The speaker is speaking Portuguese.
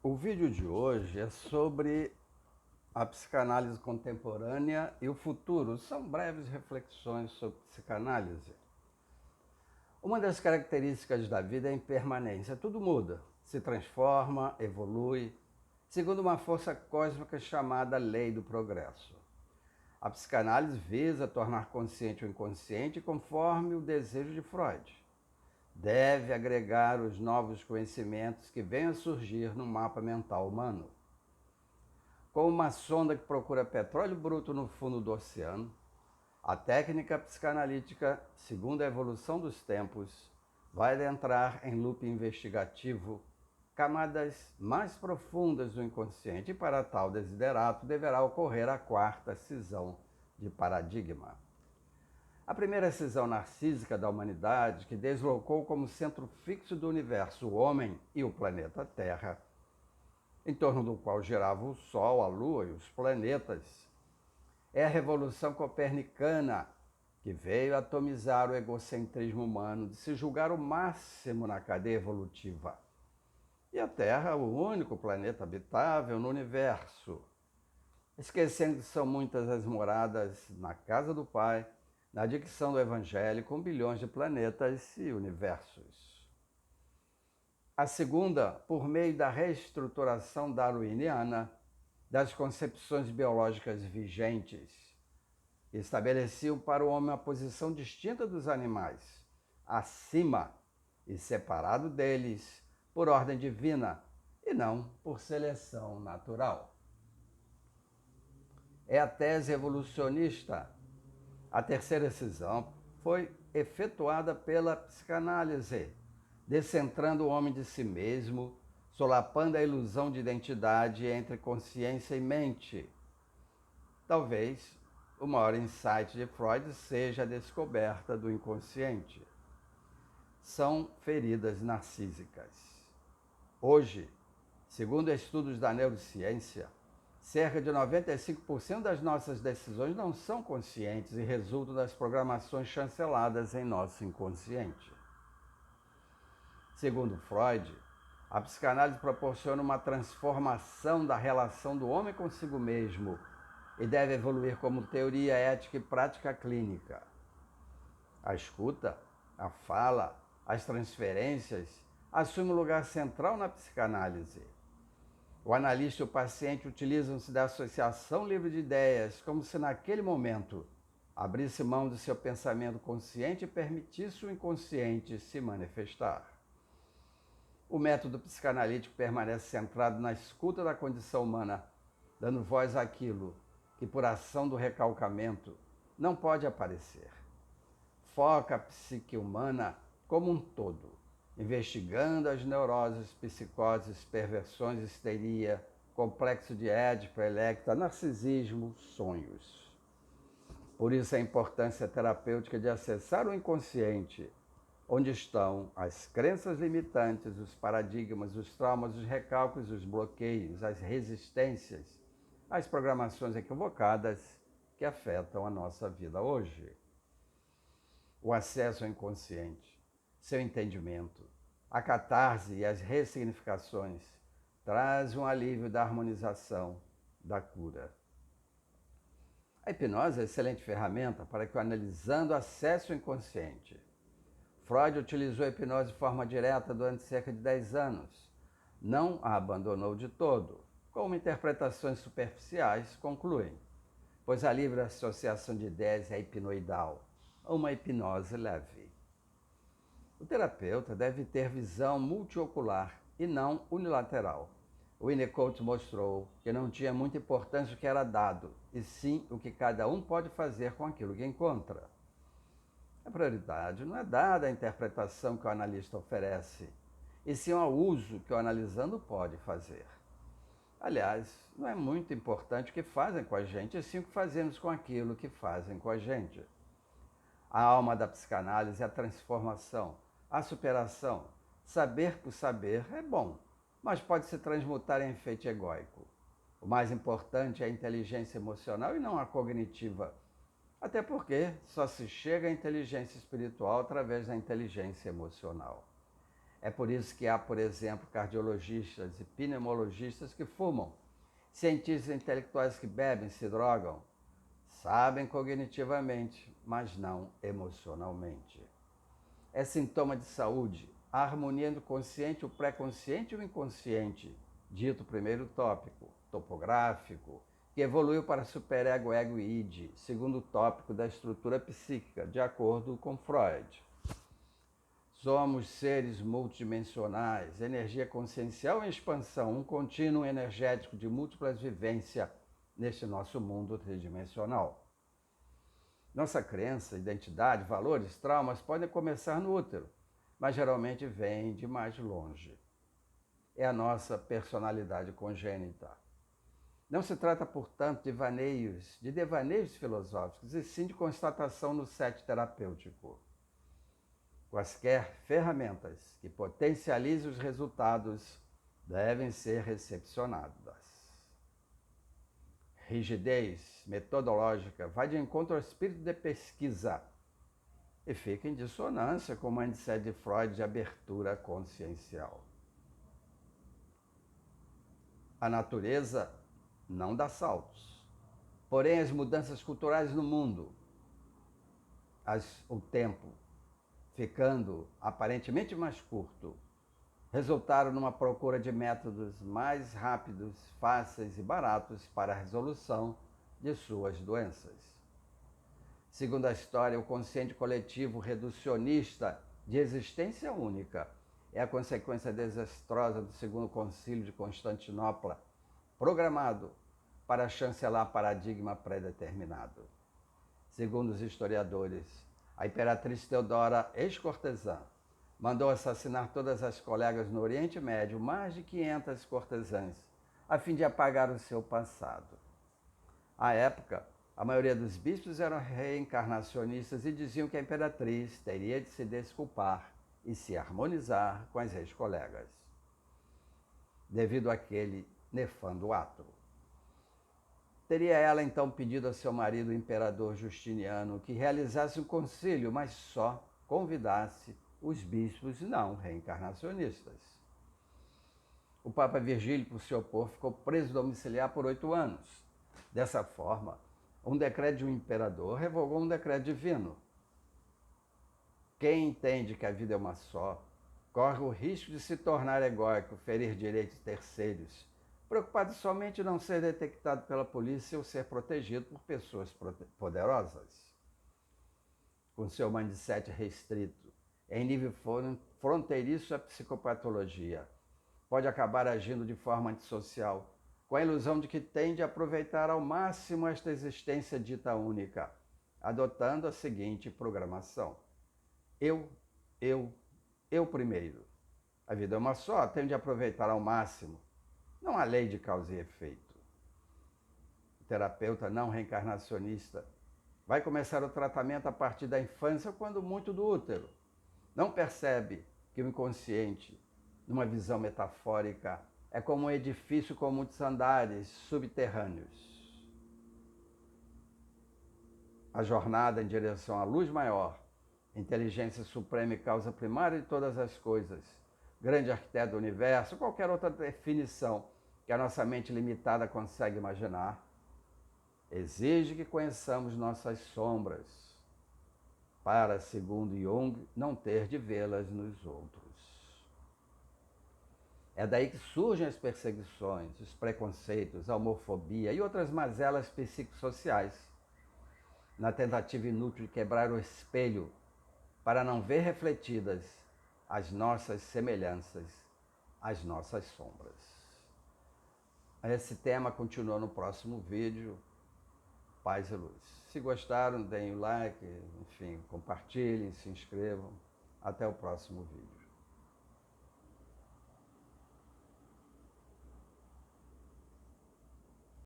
O vídeo de hoje é sobre a psicanálise contemporânea e o futuro. São breves reflexões sobre psicanálise. Uma das características da vida é a impermanência. Tudo muda, se transforma, evolui, segundo uma força cósmica chamada lei do progresso. A psicanálise visa tornar consciente o inconsciente conforme o desejo de Freud. Deve agregar os novos conhecimentos que venham a surgir no mapa mental humano. Como uma sonda que procura petróleo bruto no fundo do oceano, a técnica psicanalítica, segundo a evolução dos tempos, vai adentrar em loop investigativo camadas mais profundas do inconsciente e para tal desiderato deverá ocorrer a quarta cisão de paradigma. A primeira cisão narcísica da humanidade, que deslocou como centro fixo do universo o homem e o planeta Terra, em torno do qual girava o Sol, a Lua e os planetas, é a Revolução Copernicana, que veio atomizar o egocentrismo humano de se julgar o máximo na cadeia evolutiva. E a Terra, o único planeta habitável no universo, esquecendo que são muitas as moradas na casa do Pai, na dicção do Evangelho, com bilhões de planetas e universos. A segunda, por meio da reestruturação darwiniana das concepções biológicas vigentes, que estabeleciam para o homem uma posição distinta dos animais, acima e separado deles por ordem divina e não por seleção natural. É a tese evolucionista. A terceira cisão foi efetuada pela psicanálise, descentrando o homem de si mesmo, solapando a ilusão de identidade entre consciência e mente. Talvez o maior insight de Freud seja a descoberta do inconsciente. São feridas narcísicas. Hoje, segundo estudos da neurociência, cerca de 95% das nossas decisões não são conscientes e resultam das programações chanceladas em nosso inconsciente. Segundo Freud, a psicanálise proporciona uma transformação da relação do homem consigo mesmo e deve evoluir como teoria ética e prática clínica. A escuta, a fala, as transferências assumem um lugar central na psicanálise. O analista e o paciente utilizam-se da associação livre de ideias, como se naquele momento abrisse mão do seu pensamento consciente e permitisse o inconsciente se manifestar. O método psicanalítico permanece centrado na escuta da condição humana, dando voz àquilo que, por ação do recalcamento, não pode aparecer. Foca a psique humana como um todo, investigando as neuroses, psicoses, perversões, histeria, complexo de Édipo, Electra, narcisismo, sonhos. Por isso a importância terapêutica de acessar o inconsciente, onde estão as crenças limitantes, os paradigmas, os traumas, os recalques, os bloqueios, as resistências, as programações equivocadas que afetam a nossa vida hoje. O acesso ao inconsciente, seu entendimento, a catarse e as ressignificações trazem um alívio da harmonização, da cura. A hipnose é excelente ferramenta para que o analisando acesse o inconsciente. Freud utilizou a hipnose de forma direta durante cerca de 10 anos. Não a abandonou de todo, como interpretações superficiais concluem, pois a livre associação de ideias é hipnoidal, uma hipnose leve. O terapeuta deve ter visão multiocular e não unilateral. O Winnicott mostrou que não tinha muita importância o que era dado, e sim o que cada um pode fazer com aquilo que encontra. A prioridade não é dada à interpretação que o analista oferece, e sim ao uso que o analisando pode fazer. Aliás, não é muito importante o que fazem com a gente, e sim o que fazemos com aquilo que fazem com a gente. A alma da psicanálise é a transformação, a superação. Saber por saber é bom, mas pode se transmutar em efeito egóico. O mais importante é a inteligência emocional e não a cognitiva, até porque só se chega à inteligência espiritual através da inteligência emocional. É por isso que há, por exemplo, cardiologistas e pneumologistas que fumam, cientistas intelectuais que bebem, se drogam, sabem cognitivamente, mas não emocionalmente. É sintoma de saúde, a harmonia do consciente, o pré-consciente e o inconsciente, dito primeiro tópico, topográfico, que evoluiu para superego, ego e id, segundo tópico da estrutura psíquica, de acordo com Freud. Somos seres multidimensionais, energia consciencial em expansão, um contínuo energético de múltiplas vivências neste nosso mundo tridimensional. Nossa crença, identidade, valores, traumas podem começar no útero, mas geralmente vêm de mais longe. É a nossa personalidade congênita. Não se trata, portanto, de devaneios filosóficos, e sim de constatação no set terapêutico. Quaisquer ferramentas que potencializem os resultados devem ser recepcionadas. Rigidez metodológica vai de encontro ao espírito de pesquisa e fica em dissonância com o mindset de Freud de abertura consciencial. A natureza não dá saltos, porém as mudanças culturais no mundo, o tempo ficando aparentemente mais curto, resultaram numa procura de métodos mais rápidos, fáceis e baratos para a resolução de suas doenças. Segundo a história, o consciente coletivo reducionista de existência única é a consequência desastrosa do Segundo Concílio de Constantinopla, programado para chancelar paradigma pré-determinado. Segundo os historiadores, a imperatriz Teodora, ex-cortesã, mandou assassinar todas as colegas no Oriente Médio, mais de 500 cortesãs, a fim de apagar o seu passado. À época, a maioria dos bispos eram reencarnacionistas e diziam que a imperatriz teria de se desculpar e se harmonizar com as ex-colegas, devido àquele nefando ato. Teria ela então pedido a seu marido, o imperador Justiniano, que realizasse um concílio, mas só convidasse os bispos não reencarnacionistas. O Papa Virgílio, por se opor, ficou preso domiciliar por 8 anos. Dessa forma, um decreto de um imperador revogou um decreto divino. Quem entende que a vida é uma só, corre o risco de se tornar egóico, ferir direitos terceiros, preocupado somente em não ser detectado pela polícia ou ser protegido por pessoas poderosas. Com seu mindset restrito, em nível fronteiriço à psicopatologia, pode acabar agindo de forma antissocial, com a ilusão de que tem de aproveitar ao máximo esta existência dita única, adotando a seguinte programação: eu primeiro. A vida é uma só, tenho de aproveitar ao máximo. Não há lei de causa e efeito. O terapeuta não reencarnacionista vai começar o tratamento a partir da infância, quando muito do útero. Não percebe que o inconsciente, numa visão metafórica, é como um edifício com muitos andares subterrâneos. A jornada em direção à luz maior, inteligência suprema e causa primária de todas as coisas, grande arquiteto do universo, qualquer outra definição que a nossa mente limitada consegue imaginar, exige que conheçamos nossas sombras, para, segundo Jung, não ter de vê-las nos outros. É daí que surgem as perseguições, os preconceitos, a homofobia e outras mazelas psicossociais, na tentativa inútil de quebrar o espelho para não ver refletidas as nossas semelhanças, as nossas sombras. Esse tema continua no próximo vídeo. Paz e luz. Se gostaram, deem o like, enfim, compartilhem, se inscrevam. Até o próximo vídeo.